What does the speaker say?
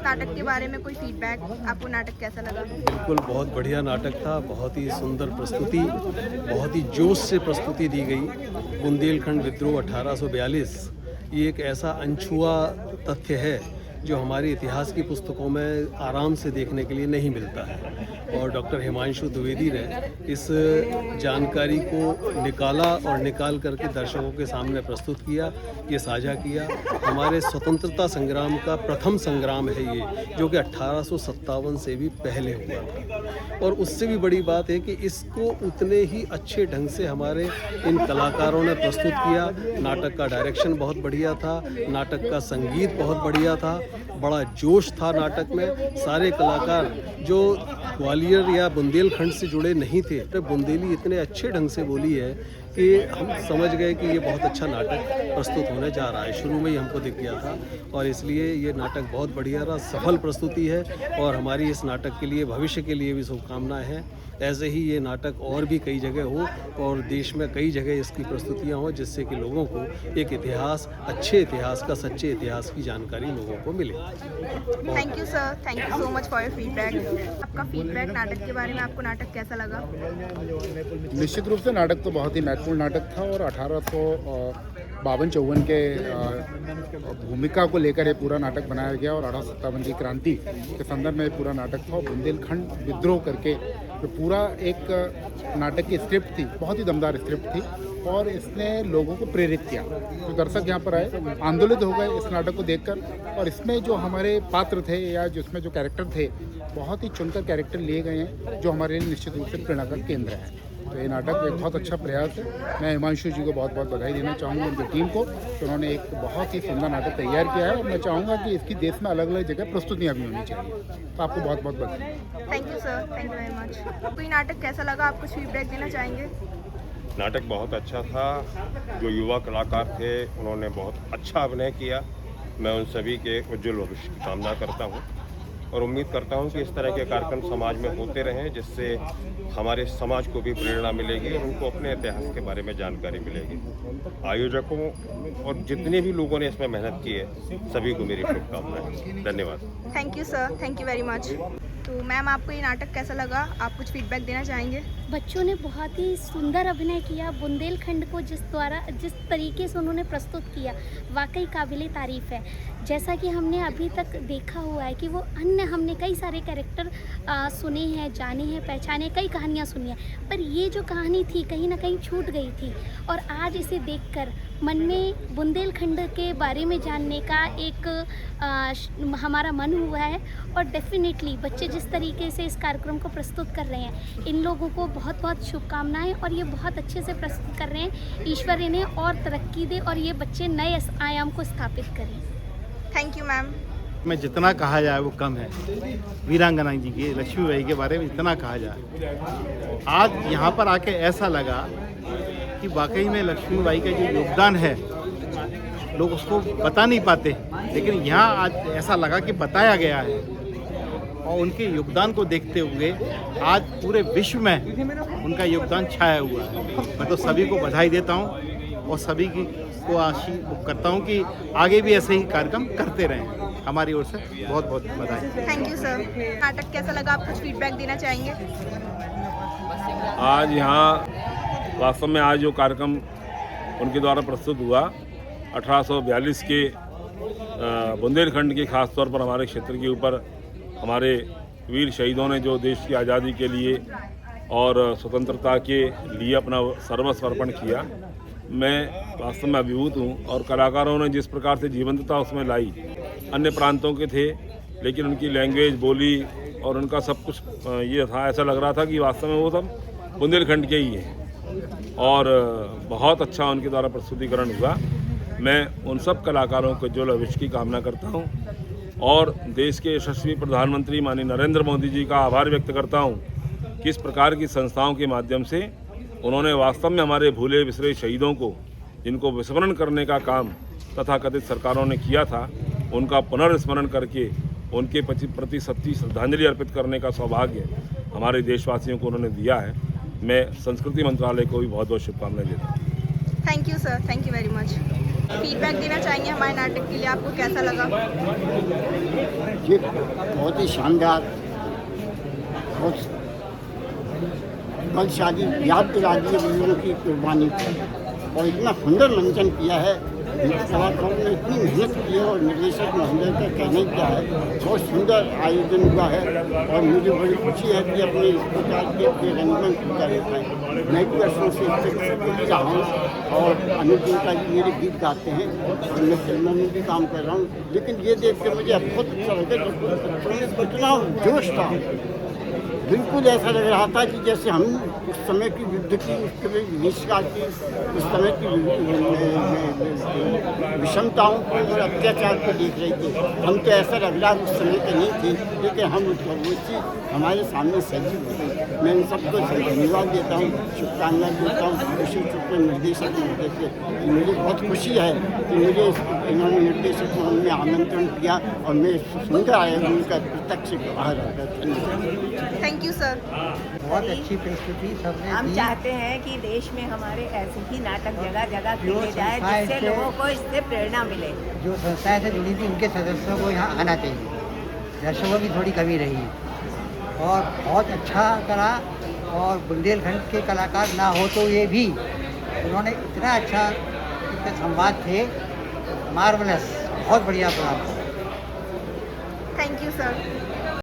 नाटक के बारे में कोई फीडबैक, आपको नाटक कैसा लगा? बिल्कुल बहुत बढ़िया नाटक था, बहुत ही सुंदर प्रस्तुति, बहुत ही जोश से प्रस्तुति दी गई। बुंदेलखंड विद्रोह 1842 ये एक ऐसा अनछुआ तथ्य है जो हमारे इतिहास की पुस्तकों में आराम से देखने के लिए नहीं मिलता है, और डॉक्टर हिमांशु द्विवेदी ने इस जानकारी को निकाला और निकाल करके दर्शकों के सामने प्रस्तुत किया, ये साझा किया। हमारे स्वतंत्रता संग्राम का प्रथम संग्राम है ये, जो कि 1857 से भी पहले हुआ था, और उससे भी बड़ी बात है कि इसको उतने ही अच्छे ढंग से हमारे इन कलाकारों ने प्रस्तुत किया। नाटक का डायरेक्शन बहुत बढ़िया था, नाटक का संगीत बहुत बढ़िया था, बड़ा जोश था नाटक में। सारे कलाकार जो ग्वालियर या बुंदेलखंड से जुड़े नहीं थे, तो बुंदेली इतने अच्छे ढंग से बोली है कि हम समझ गए कि ये बहुत अच्छा नाटक प्रस्तुत होने जा रहा है। शुरू में ही हमको दिख गया था, और इसलिए ये नाटक बहुत बढ़िया रहा, सफल प्रस्तुति है, और हमारी इस नाटक के लिए, भविष्य के लिए भी शुभकामनाएं हैं। ऐसे ही ये नाटक और भी कई जगह हो, और देश में कई जगह इसकी प्रस्तुतियां हों, जिससे कि लोगों को एक इतिहास, अच्छे इतिहास का, सच्चे इतिहास की जानकारी लोगों को मिले। Thank you sir, thank you so much for your feedback. आपका फीडबैक नाटक के बारे में, आपको नाटक कैसा लगा? निश्चित रूप से नाटक तो बहुत ही महत्वपूर्ण नाटक था, और 1852-54 के भूमिका को लेकर ये पूरा नाटक बनाया गया, और 1857 की क्रांति के संदर्भ में पूरा नाटक था। और बुंदेलखंड विद्रोह करके तो पूरा एक नाटक की स्क्रिप्ट थी, बहुत ही दमदार स्क्रिप्ट थी, और इसने लोगों को प्रेरित किया। तो दर्शक यहाँ पर आए, आंदोलित हो गए इस नाटक को देखकर, और इसमें जो हमारे पात्र थे या जिसमें जो कैरेक्टर थे, बहुत ही चुनकर कैरेक्टर लिए गए हैं, जो हमारे लिए निश्चित रूप से प्रेरणा का केंद्र है। तो ये नाटक एक बहुत अच्छा प्रयास है। मैं हिमांशु जी को बहुत बहुत बधाई देना चाहूँगा, उनकी टीम को, तो उन्होंने एक बहुत ही सुंदर नाटक तैयार किया है, और मैं चाहूँगा कि इसकी देश में अलग अलग जगह प्रस्तुतियाँ भी होनी चाहिए। तो आपको बहुत बहुत बधाई। Thank you sir, thank you very much. आपको ये नाटक कैसा लगा, आप कुछ फीडबैक देना चाहेंगे? नाटक बहुत अच्छा था। जो युवा कलाकार थे उन्होंने बहुत अच्छा अभिनय किया। मैं उन सभी के उज्जवल भविष्य की कामना करता हूँ, और उम्मीद करता हूँ कि इस तरह के कार्यक्रम समाज में होते रहें, जिससे हमारे समाज को भी प्रेरणा मिलेगी और उनको अपने इतिहास के बारे में जानकारी मिलेगी। आयोजकों और जितने भी लोगों ने इसमें मेहनत की है, सभी को मेरी शुभकामनाएं। धन्यवाद। Thank you sir, thank you very much. तो मैम, आपको ये नाटक कैसा लगा, आप कुछ फीडबैक देना चाहेंगे? बच्चों ने बहुत ही सुंदर अभिनय किया। बुंदेलखंड को जिस तरीके से उन्होंने प्रस्तुत किया, वाकई काबिले तारीफ़ है। जैसा कि हमने अभी तक देखा हुआ है कि वो हमने कई सारे कैरेक्टर सुने हैं, जाने हैं, पहचाने, कई कहानियाँ सुनी हैं, पर ये जो कहानी थी कहीं ना कहीं छूट गई थी, और आज इसे देखकर मन में बुंदेलखंड के बारे में जानने का एक हमारा मन हुआ है। और डेफिनेटली बच्चे जिस तरीके से इस कार्यक्रम को प्रस्तुत कर रहे हैं, इन लोगों को बहुत बहुत शुभकामनाएं, और ये बहुत अच्छे से प्रस्तुत कर रहे हैं। ईश्वर इन्हें और तरक्की दे, और ये बच्चे नए आयाम को स्थापित करें। Thank you ma'am. में जितना कहा जाए वो कम है। वीरांगना जी के, लक्ष्मीबाई के बारे में जितना कहा जाए, आज यहाँ पर आके ऐसा लगा कि वाकई में लक्ष्मीबाई का जो योगदान है, लोग उसको बता नहीं पाते, लेकिन यहाँ आज ऐसा लगा कि बताया गया है, और उनके योगदान को देखते हुए आज पूरे विश्व में उनका योगदान छाया हुआ है। मैं तो सभी को बधाई देता हूँ, और सभी को आशीर्वाद करता हूँ कि आगे भी ऐसे ही कार्यक्रम करते रहें। हमारी ओर से बहुत बहुत बधाई। Thank you sir. नाटक कैसा लगा, आप कुछ फीडबैक देना चाहेंगे? आज यहाँ वास्तव में आज जो कार्यक्रम उनके द्वारा प्रस्तुत हुआ, 1842 के बुंदेलखंड के, खास तौर पर हमारे क्षेत्र के ऊपर हमारे वीर शहीदों ने जो देश की आज़ादी के लिए और स्वतंत्रता के लिए अपना सर्वस्व अर्पण किया, मैं वास्तव में अभिभूत हूँ। और कलाकारों ने जिस प्रकार से जीवंतता उसमें लाई, अन्य प्रांतों के थे, लेकिन उनकी लैंग्वेज, बोली और उनका सब कुछ ये था, ऐसा लग रहा था कि वास्तव में वो सब बुंदेलखंड के ही हैं, और बहुत अच्छा उनके द्वारा प्रस्तुतिकरण हुआ। मैं उन सब कलाकारों के उज्ज्वल भविष्य की कामना करता हूँ, और देश के यशस्वी प्रधानमंत्री माननीय नरेंद्र मोदी जी का आभार व्यक्त करता हूँ कि इस प्रकार की संस्थाओं के माध्यम से उन्होंने वास्तव में हमारे भूले बिसरे शहीदों को, जिनको विस्मरण करने का काम तथाकथित सरकारों ने किया था, उनका पुनर्स्मरण करके उनके प्रति सच्ची श्रद्धांजलि अर्पित करने का सौभाग्य हमारे देशवासियों को उन्होंने दिया है। मैं संस्कृति मंत्रालय को भी बहुत बहुत शुभकामनाएं देता हूँ। Thank you sir, thank you very much. Feedback देना चाहेंगे हमारे नाटक के लिए, आपको कैसा लगा? ये बहुत ही शानदार, बहुत बलशाली, याद दिला दी है बुजुर्गों की कुर्बानी को, और इतना सुंदर मंचन किया है। कलाकारों ने इतनी मेहनत की है और निर्देशक महोदय का कहना क्या है, बहुत सुंदर आयोजन हुआ है और मुझे बड़ी खुशी है कि अपने इस प्रकार के रंगमंच कर रहे हैं। मैं भी वर्षों से इससे रहा हूँ और अनुज जी मेरे गीत गाते हैं और मैं फिल्मों में भी काम कर रहा हूँ, लेकिन ये देख कर मुझे बहुत अच्छा लगा कि कितना जोश था। बिल्कुल ऐसा लग रहा था कि जैसे हम उस समय की युद्ध की, उसके विनिष्का की, उस समय की विषमताओं को और अत्याचार को देख रहे थे। हम तो ऐसा लग रहा उस समय के नहीं थे, लेकिन हम वो चीज़ हमारे सामने सजीव हो गई। मैं इन सबको धन्यवाद देता हूँ, शुभकामनाएं देता हूँ विशेष रूप से निर्देशक महोदय से। मुझे बहुत खुशी है कि मुझे इन्होंने निर्देशक महोदय ने आमंत्रण किया और मैं सुंदर आयोजन का प्रत्यक्ष बाहर रहा। धन्यवाद। Thank you sir. बहुत अच्छी प्रस्तुति सबने हम दी। चाहते हैं कि देश में हमारे ऐसे ही नाटक जगह जगह जो किए जाए, संस्थाएं जिससे से- लोगों को इससे प्रेरणा मिले। जो संस्थाएं से जुड़ी थी उनके सदस्यों को यहाँ आना चाहिए। दर्शकों की थोड़ी कमी रही और बहुत अच्छा करा, और बुंदेलखंड के कलाकार ना हो तो ये भी उन्होंने इतना अच्छा, इतने संवाद थे, मार्वलस, बहुत बढ़िया प्रोग्राम था। Thank you sir.